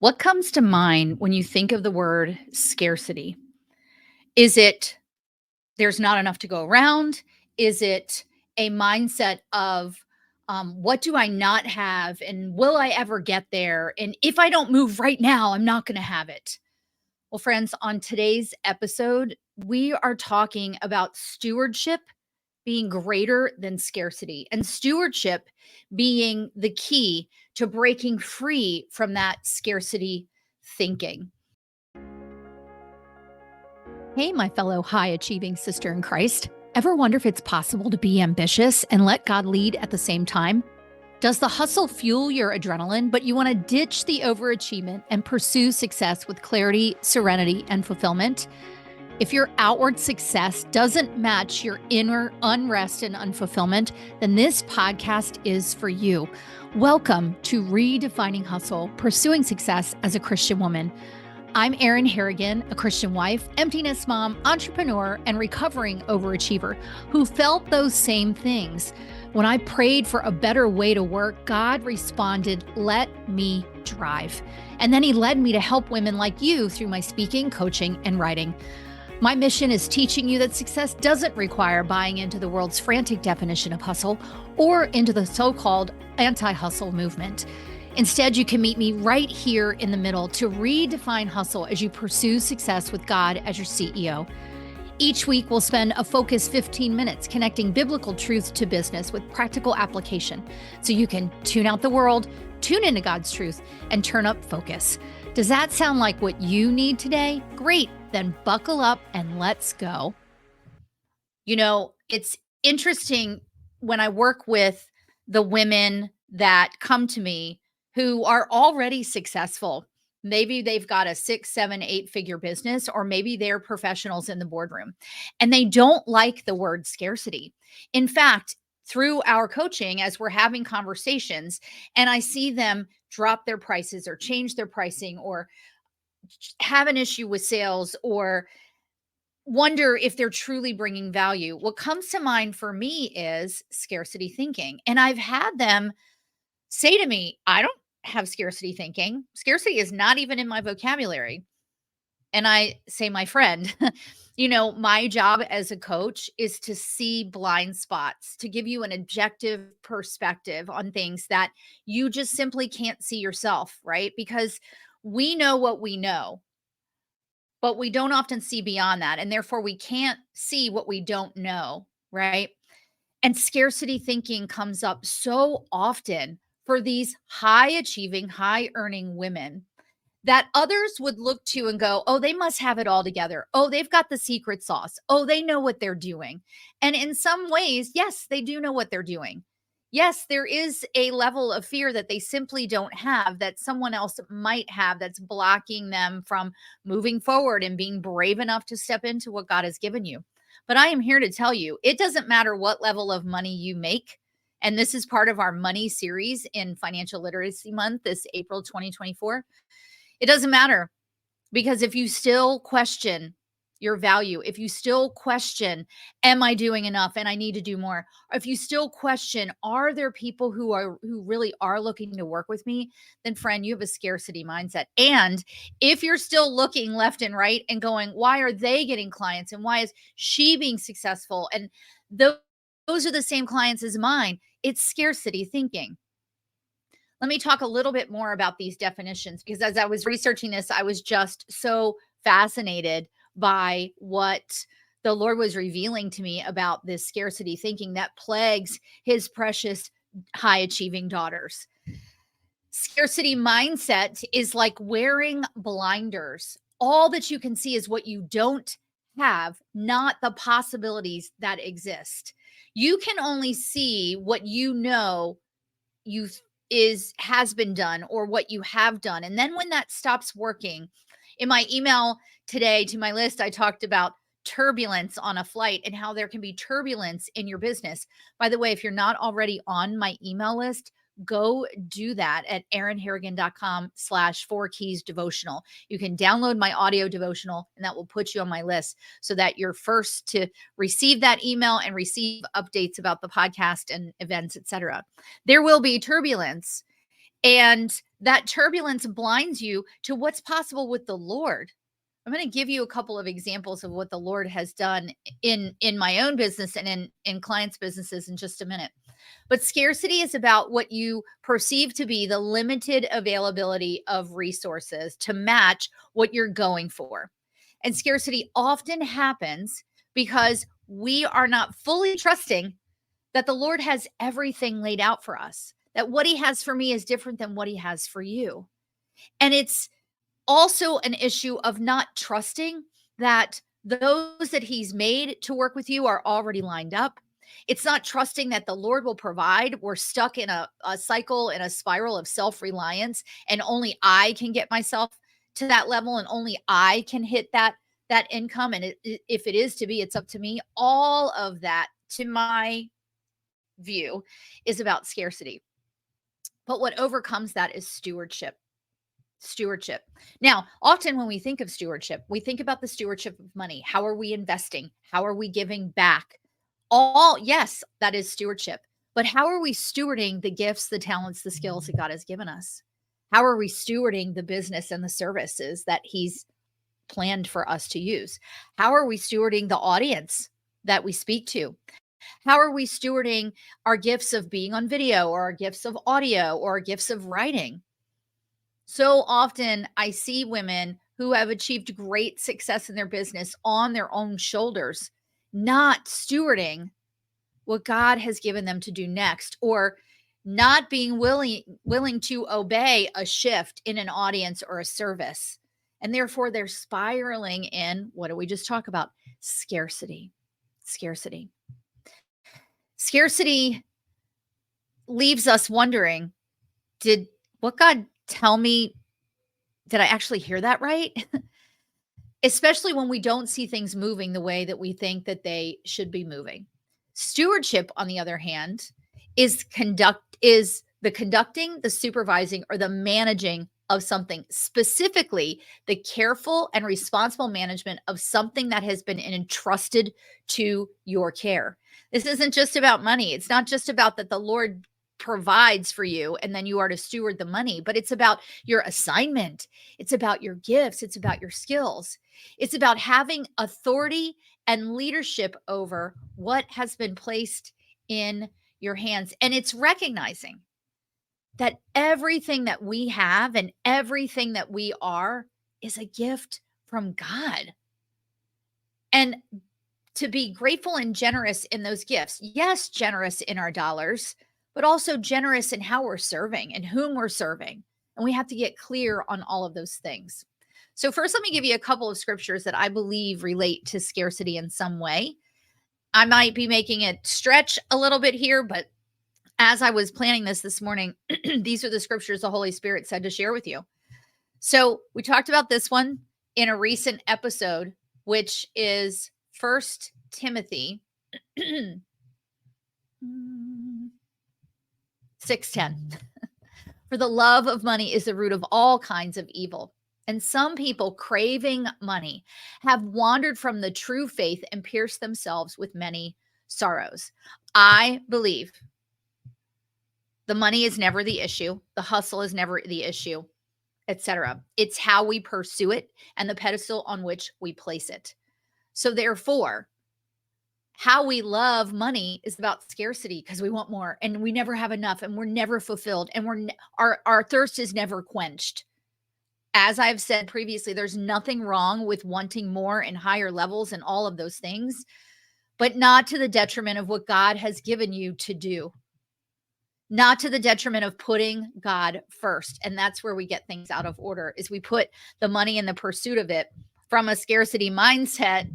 What comes to mind when you think of the word scarcity? Is it there's not enough to go around? Is it a mindset of what do I not have? And will I ever get there? And if I don't move right now, I'm not going to have it. Well, friends, on today's episode, we are talking about stewardship being greater than scarcity and stewardship being the key to breaking free from that scarcity thinking. Hey, my fellow high achieving sister in Christ. Ever wonder if it's possible to be ambitious and let God lead at the same time? Does the hustle fuel your adrenaline, but you want to ditch the overachievement and pursue success with clarity, serenity, and fulfillment? If your outward success doesn't match your inner unrest and unfulfillment, then this podcast is for you. Welcome to Redefining Hustle, Pursuing Success as a Christian Woman. I'm Erin Harrigan, a Christian wife, emptiness mom, entrepreneur, and recovering overachiever who felt those same things. When I prayed for a better way to work, God responded, "Let me drive." And then he led me to help women like you through my speaking, coaching, and writing. My mission is teaching you that success doesn't require buying into the world's frantic definition of hustle or into the so-called anti-hustle movement. Instead, you can meet me right here in the middle to redefine hustle as you pursue success with God as your CEO. Each week, we'll spend a focused 15 minutes connecting biblical truth to business with practical application so you can tune out the world, tune into God's truth, and turn up focus. Does that sound like what you need today? Great. Then buckle up and let's go. You know, it's interesting when I work with the women that come to me who are already successful. Maybe they've got a 6, 7, 8-figure business, or maybe they're professionals in the boardroom and they don't like the word scarcity. In fact, through our coaching, as we're having conversations and I see them drop their prices or change their pricing or have an issue with sales or wonder if they're truly bringing value, what comes to mind for me is scarcity thinking. And I've had them say to me, "I don't have scarcity thinking. Scarcity is not even in my vocabulary." And I say, "My friend, my job as a coach is to see blind spots, to give you an objective perspective on things that you just simply can't see yourself, right? Because we know what we know, but we don't often see beyond that. And therefore, we can't see what we don't know, right? And scarcity thinking comes up so often for these high achieving, high earning women that others would look to and go, "Oh, they must have it all together. Oh, they've got the secret sauce. Oh, they know what they're doing." And in some ways, yes, they do know what they're doing. Yes, there is a level of fear that they simply don't have that someone else might have that's blocking them from moving forward and being brave enough to step into what God has given you. But I am here to tell you, it doesn't matter what level of money you make. And this is part of our money series in Financial Literacy Month, this April 2024. It doesn't matter, because if you still question your value, if you still question, "Am I doing enough and I need to do more?" Or if you still question, "Are there people who really are looking to work with me?" Then friend, you have a scarcity mindset. And if you're still looking left and right and going, "Why are they getting clients and why is she being successful?" And those are the same clients as mine. It's scarcity thinking. Let me talk a little bit more about these definitions, because as I was researching this, I was just so fascinated by what the Lord was revealing to me about this scarcity thinking that plagues his precious high achieving daughters. Scarcity mindset is like wearing blinders. All that you can see is what you don't have, not the possibilities that exist. You can only see what you know you has been done or what you have done. And then when that stops working, in my email today to my list, I talked about turbulence on a flight and how there can be turbulence in your business. By the way, if you're not already on my email list, go do that at erinharrigan.com/4keys devotional. You can download my audio devotional and that will put you on my list so that you're first to receive that email and receive updates about the podcast and events, etc. There will be turbulence. And that turbulence blinds you to what's possible with the Lord. I'm going to give you a couple of examples of what the Lord has done in my own business and in clients' businesses in just a minute. But scarcity is about what you perceive to be the limited availability of resources to match what you're going for. And scarcity often happens because we are not fully trusting that the Lord has everything laid out for us, that what he has for me is different than what he has for you. And it's also an issue of not trusting that those that he's made to work with you are already lined up. It's not trusting that the Lord will provide. We're stuck in a cycle, in a spiral of self-reliance, and only I can get myself to that level, and only I can hit that income. And if it is to be, it's up to me. All of that, to my view, is about scarcity. But what overcomes that is stewardship. Stewardship. Now, often when we think of stewardship, we think about the stewardship of money. How are we investing? How are we giving back? Yes, that is stewardship. But how are we stewarding the gifts, the talents, the skills that God has given us? How are we stewarding the business and the services that he's planned for us to use? How are we stewarding the audience that we speak to? How are we stewarding our gifts of being on video, or our gifts of audio, or our gifts of writing? So often I see women who have achieved great success in their business on their own shoulders, not stewarding what God has given them to do next, or not being willing to obey a shift in an audience or a service. And therefore they're spiraling in, what did we just talk about? Scarcity. Scarcity. Scarcity leaves us wondering, did what God tell me, did I actually hear that right? Especially when we don't see things moving the way that we think that they should be moving. Stewardship, on the other hand, is the conducting, the supervising, or the managing of something, specifically the careful and responsible management of something that has been entrusted to your care. This isn't just about money. It's not just about that the Lord provides for you and then you are to steward the money, but it's about your assignment. It's about your gifts. It's about your skills. It's about having authority and leadership over what has been placed in your hands. And it's recognizing that everything that we have and everything that we are is a gift from God. And to be grateful and generous in those gifts. Yes, generous in our dollars, but also generous in how we're serving and whom we're serving. And we have to get clear on all of those things. So first, let me give you a couple of scriptures that I believe relate to scarcity in some way. I might be making it stretch a little bit here, but as I was planning this morning, these are the scriptures the Holy Spirit said to share with you. So we talked about this one in a recent episode, which is 1 Timothy 6:10. For the love of money is the root of all kinds of evil. And some people craving money have wandered from the true faith and pierced themselves with many sorrows. I believe the money is never the issue. The hustle is never the issue, etc. It's how we pursue it and the pedestal on which we place it. So therefore, how we love money is about scarcity because we want more and we never have enough and we're never fulfilled and our thirst is never quenched. As I've said previously, there's nothing wrong with wanting more and higher levels and all of those things, but not to the detriment of what God has given you to do. Not to the detriment of putting God first. And that's where we get things out of order, is we put the money in the pursuit of it from a scarcity mindset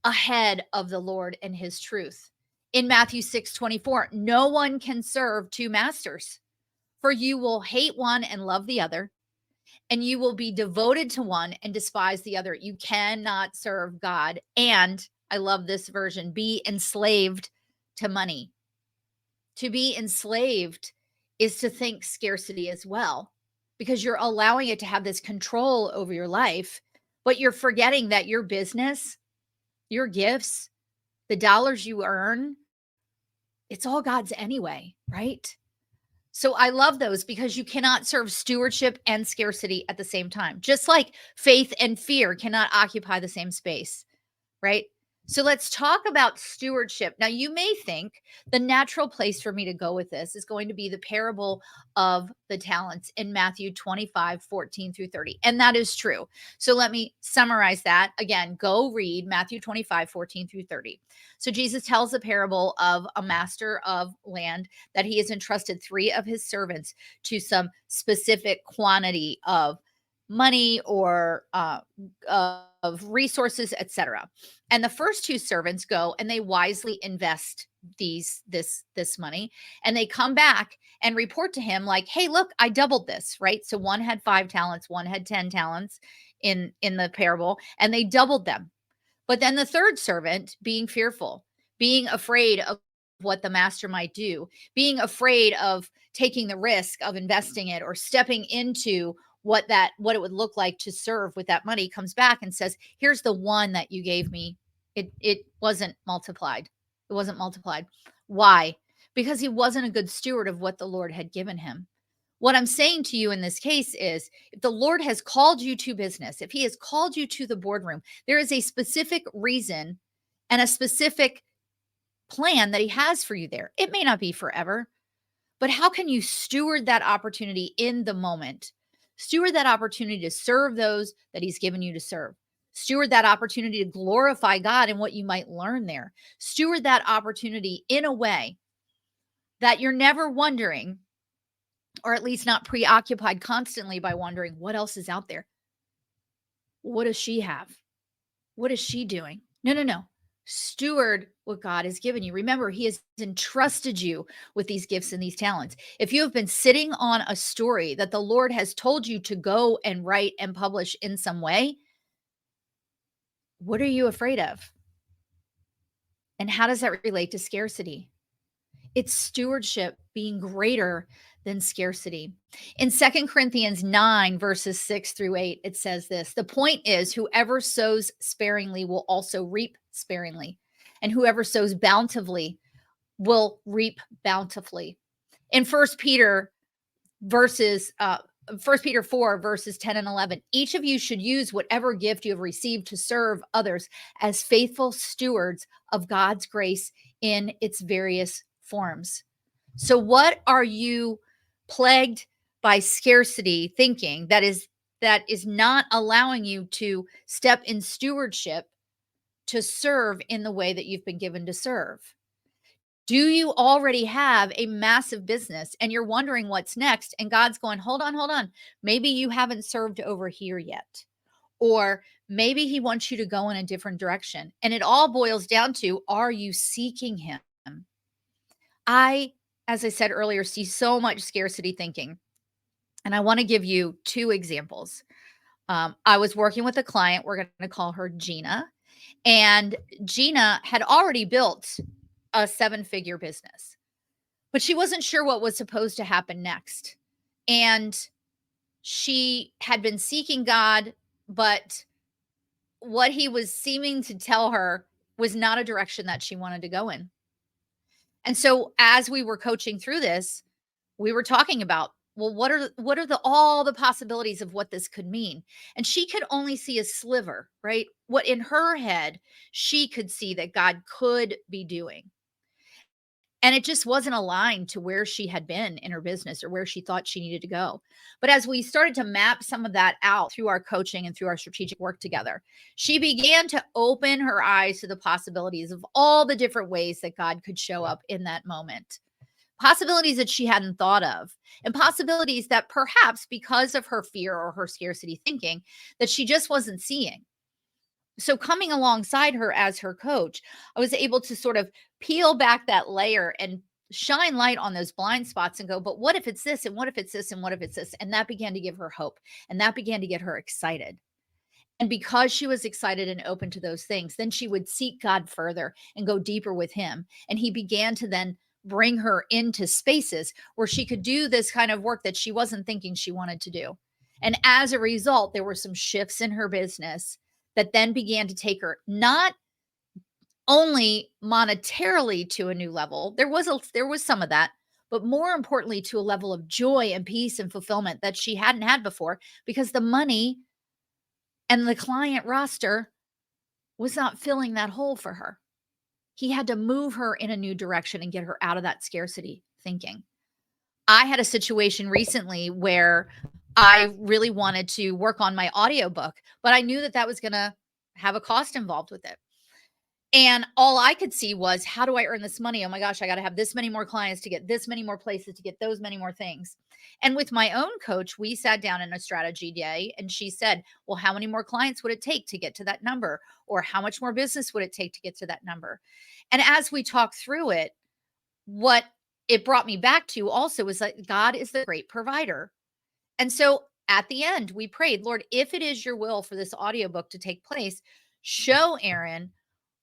ahead of the Lord and his truth. In Matthew 6:24, no one can serve two masters, for you will hate one and love the other, and you will be devoted to one and despise the other. You cannot serve God. And I love this version, be enslaved to money. To be enslaved is to think scarcity as well, because you're allowing it to have this control over your life, but you're forgetting that your business, your gifts, the dollars you earn, it's all God's anyway, right? So I love those because you cannot serve stewardship and scarcity at the same time. Just like faith and fear cannot occupy the same space, right? So let's talk about stewardship. Now, you may think the natural place for me to go with this is going to be the parable of the talents in Matthew 25:14 through 30. And that is true. So let me summarize that. Again, go read Matthew 25:14 through 30. So Jesus tells the parable of a master of land that he has entrusted three of his servants to some specific quantity of money or of resources, etc. And the first two servants go and they wisely invest this money, and they come back and report to him like, hey, look, I doubled this, right? So one had 5 talents, one had 10 talents in the parable, and they doubled them. But then the third servant, being fearful, being afraid of what the master might do, being afraid of taking the risk of investing it or stepping into what it would look like to serve with that money, comes back and says, here's the one that you gave me. It wasn't multiplied. It wasn't multiplied. Why? Because he wasn't a good steward of what the Lord had given him. What I'm saying to you in this case is, if the Lord has called you to business, if he has called you to the boardroom, there is a specific reason and a specific plan that he has for you there. It may not be forever, but how can you steward that opportunity in the moment? Steward that opportunity to serve those that he's given you to serve. Steward that opportunity to glorify God and what you might learn there. Steward that opportunity in a way that you're never wondering, or at least not preoccupied constantly by wondering what else is out there. What does she have? What is she doing? No, no, no. Steward what God has given you. Remember, he has entrusted you with these gifts and these talents. If you have been sitting on a story that the Lord has told you to go and write and publish in some way, what are you afraid of? And how does that relate to scarcity? It's stewardship being greater than scarcity. In 2 Corinthians 9, verses 6 through 8, it says this: the point is, whoever sows sparingly will also reap sparingly, and whoever sows bountifully will reap bountifully. In verses 1 Peter 4, verses 10 and 11, each of you should use whatever gift you have received to serve others as faithful stewards of God's grace in its various forms. So what are you plagued by scarcity thinking that is not allowing you to step in stewardship to serve in the way that you've been given to serve? Do you already have a massive business and you're wondering what's next? And God's going, hold on, hold on. Maybe you haven't served over here yet. Or maybe he wants you to go in a different direction. And it all boils down to, are you seeking him? As I said earlier, see so much scarcity thinking. And I want to give you 2 examples. I was working with a client, we're going to call her Gina. And Gina had already built a 7-figure business, but she wasn't sure what was supposed to happen next. And she had been seeking God, but what he was seeming to tell her was not a direction that she wanted to go in. And so as we were coaching through this, we were talking about, well, what are all the possibilities of what this could mean? And she could only see a sliver, right? What in her head she could see that God could be doing. And it just wasn't aligned to where she had been in her business or where she thought she needed to go. But as we started to map some of that out through our coaching and through our strategic work together, she began to open her eyes to the possibilities of all the different ways that God could show up in that moment. Possibilities that she hadn't thought of, and possibilities that perhaps because of her fear or her scarcity thinking that she just wasn't seeing. So coming alongside her as her coach, I was able to sort of peel back that layer and shine light on those blind spots and go, but what if it's this? And what if it's this? And what if it's this? And that began to give her hope. And that began to get her excited. And because she was excited and open to those things, then she would seek God further and go deeper with him. And he began to then bring her into spaces where she could do this kind of work that she wasn't thinking she wanted to do. And as a result, there were some shifts in her business that then began to take her not only monetarily to a new level. There was some of that, but more importantly, to a level of joy and peace and fulfillment that she hadn't had before, because the money and the client roster was not filling that hole for her. He had to move her in a new direction and get her out of that scarcity thinking. I had a situation recently where I really wanted to work on my audiobook, but I knew that that was going to have a cost involved with it. And all I could see was, how do I earn this money? Oh my gosh, I got to have this many more clients to get this many more places to get those many more things. And with my own coach, we sat down in a strategy day and she said, well, how many more clients would it take to get to that number? Or how much more business would it take to get to that number? And as we talked through it, what it brought me back to also was that God is the great provider. And so at the end, we prayed, Lord, if it is your will for this audiobook to take place, show Erin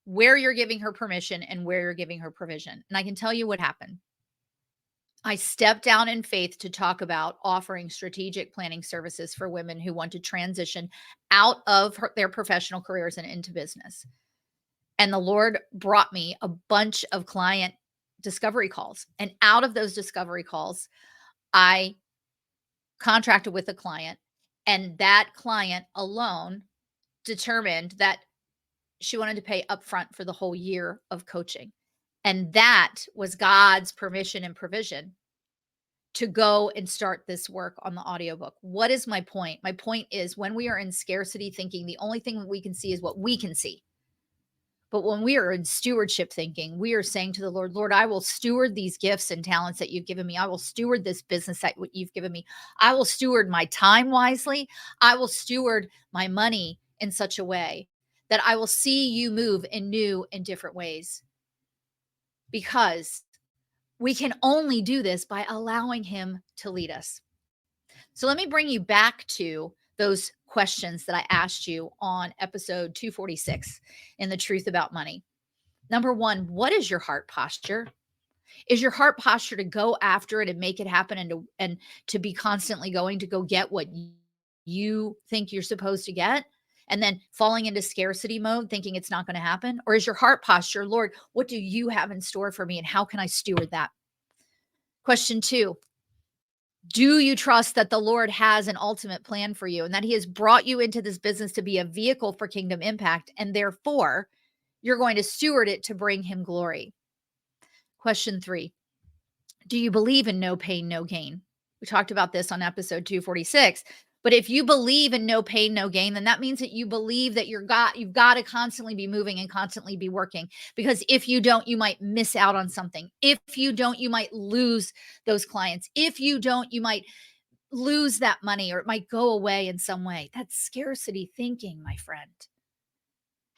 where you're giving her permission and where you're giving her provision. And I can tell you what happened. I stepped down in faith to talk about offering strategic planning services for women who want to transition out of their professional careers and into business. And the Lord brought me a bunch of client discovery calls. And out of those discovery calls, I contracted with a client, and that client alone determined that she wanted to pay upfront for the whole year of coaching. And that was God's permission and provision to go and start this work on the audiobook. What is my point? My point is, when we are in scarcity thinking, the only thing that we can see is what we can see. But when we are in stewardship thinking, we are saying to the Lord, Lord, I will steward these gifts and talents that you've given me. I will steward this business that you've given me. I will steward my time wisely. I will steward my money in such a way that I will see you move in new and different ways. Because we can only do this by allowing him to lead us. So let me bring you back to those questions that I asked you on episode 246 in The Truth About Money. Number one, what is your heart posture? Is your heart posture to go after it and make it happen, and to be constantly going to go get what you think you're supposed to get, and then falling into scarcity mode, thinking it's not going to happen? Or is your heart posture, Lord, what do you have in store for me, and how can I steward that? Question two, do you trust that the Lord has an ultimate plan for you and that he has brought you into this business to be a vehicle for kingdom impact, and therefore you're going to steward it to bring him glory? Question three, do you believe in no pain, no gain? We talked about this on episode 246. But if you believe in no pain, no gain, then that means that you believe that you've got to constantly be moving and constantly be working. Because if you don't, you might miss out on something. If you don't, you might lose those clients. If you don't, you might lose that money, or it might go away in some way. That's scarcity thinking, my friend.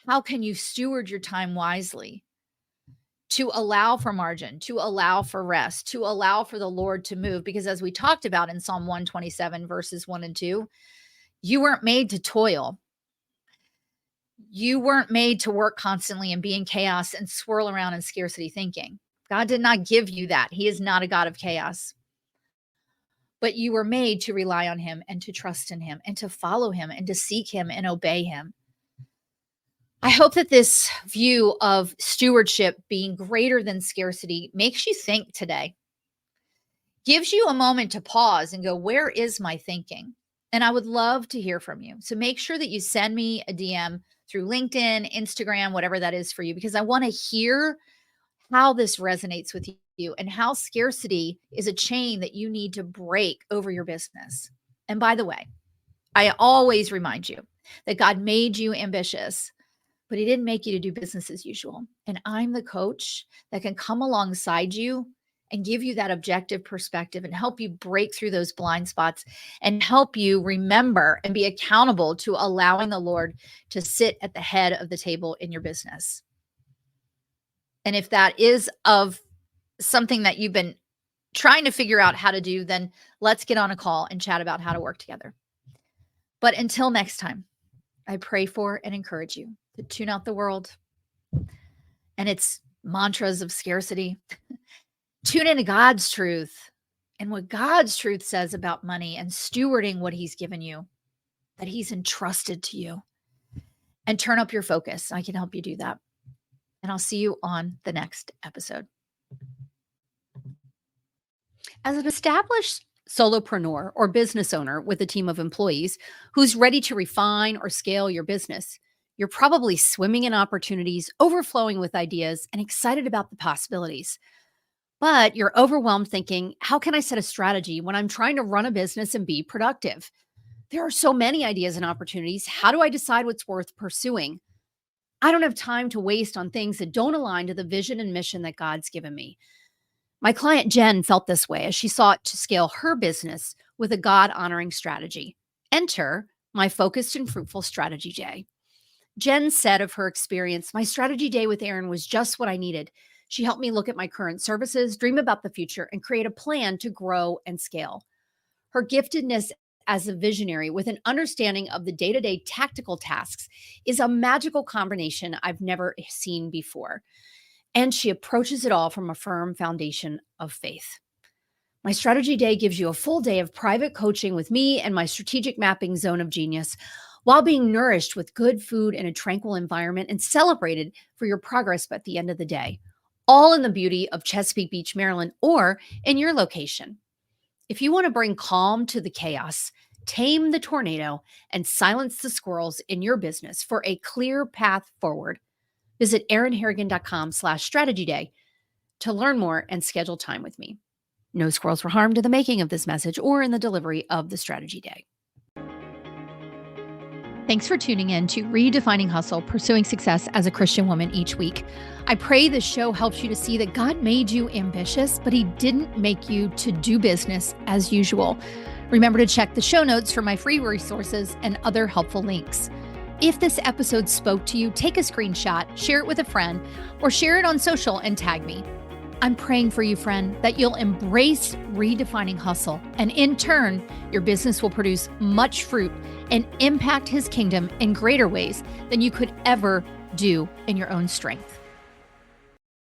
How can you steward your time wisely to allow for margin, to allow for rest, to allow for the Lord to move? Because as we talked about in Psalm 127, verses 1 and 2, you weren't made to toil. You weren't made to work constantly and be in chaos and swirl around in scarcity thinking. God did not give you that. He is not a God of chaos. But you were made to rely on him and to trust in him and to follow him and to seek him and obey him. I hope that this view of stewardship being greater than scarcity makes you think today, gives you a moment to pause and go, where is my thinking? And I would love to hear from you. So make sure that you send me a DM through LinkedIn, Instagram, whatever that is for you, because I want to hear how this resonates with you and how scarcity is a chain that you need to break over your business. And by the way, I always remind you that God made you ambitious, but he didn't make you to do business as usual. And I'm the coach that can come alongside you and give you that objective perspective and help you break through those blind spots and help you remember and be accountable to allowing the Lord to sit at the head of the table in your business. And if that is of something that you've been trying to figure out how to do, then let's get on a call and chat about how to work together. But until next time, I pray for and encourage you to tune out the world and its mantras of scarcity. Tune into God's truth and what God's truth says about money and stewarding what he's given you, that he's entrusted to you. And turn up your focus. I can help you do that. And I'll see you on the next episode. As an established solopreneur or business owner with a team of employees who's ready to refine or scale your business, you're probably swimming in opportunities, overflowing with ideas, and excited about the possibilities. But you're overwhelmed thinking, how can I set a strategy when I'm trying to run a business and be productive? There are so many ideas and opportunities. How do I decide what's worth pursuing? I don't have time to waste on things that don't align to the vision and mission that God's given me. My client Jen felt this way as she sought to scale her business with a God honoring strategy. Enter my focused and fruitful strategy day. Jen said of her experience, my strategy day with Aaron was just what I needed. She helped me look at my current services, dream about the future, and create a plan to grow and scale. Her giftedness as a visionary with an understanding of the day to day tactical tasks is a magical combination I've never seen before. And she approaches it all from a firm foundation of faith. My strategy day gives you a full day of private coaching with me and my strategic mapping zone of genius while being nourished with good food in a tranquil environment and celebrated for your progress at the end of the day, all in the beauty of Chesapeake Beach, Maryland, or in your location. If you want to bring calm to the chaos, tame the tornado, and silence the squirrels in your business for a clear path forward, visit aaronharrigan.com/strategy day to learn more and schedule time with me. No squirrels were harmed in the making of this message or in the delivery of the strategy day. Thanks for tuning in to Redefining Hustle, Pursuing Success as a Christian Woman each week. I pray this show helps you to see that God made you ambitious, but He didn't make you to do business as usual. Remember to check the show notes for my free resources and other helpful links. If this episode spoke to you, take a screenshot, share it with a friend, or share it on social and tag me. I'm praying for you, friend, that you'll embrace redefining hustle, and in turn, your business will produce much fruit and impact His kingdom in greater ways than you could ever do in your own strength.